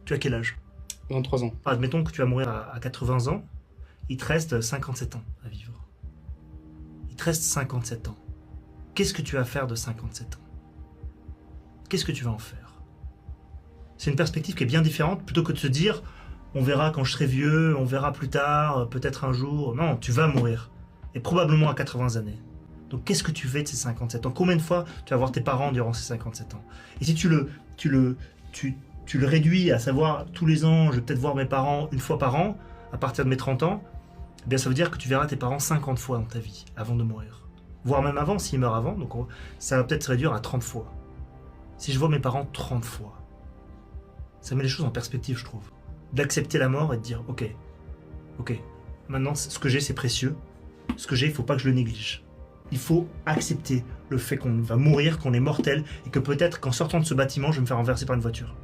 Tu as quel âge? 23 ans. Admettons que tu vas mourir à 80 ans, il te reste 57 ans à vivre. Il te reste 57 ans. Qu'est-ce que tu vas faire de 57 ans? Qu'est-ce que tu vas en faire? C'est une perspective qui est bien différente plutôt que de se dire on verra quand je serai vieux, on verra plus tard, peut-être un jour. Non, tu vas mourir. Et probablement à 80 années. Donc qu'est-ce que tu fais de ces 57 ans? Combien de fois tu vas voir tes parents durant ces 57 ans? Et si tu le réduis à savoir tous les ans, je vais peut-être voir mes parents une fois par an, à partir de mes 30 ans, eh bien ça veut dire que tu verras tes parents 50 fois dans ta vie, avant de mourir. Voire même avant, s'ils meurent avant, donc ça va peut-être se réduire à 30 fois. Si je vois mes parents 30 fois, ça met les choses en perspective, je trouve. D'accepter la mort et de dire, ok, maintenant ce que j'ai c'est précieux, ce que j'ai il ne faut pas que je le néglige. Il faut accepter le fait qu'on va mourir, qu'on est mortel, et que peut-être qu'en sortant de ce bâtiment, je vais me faire renverser par une voiture.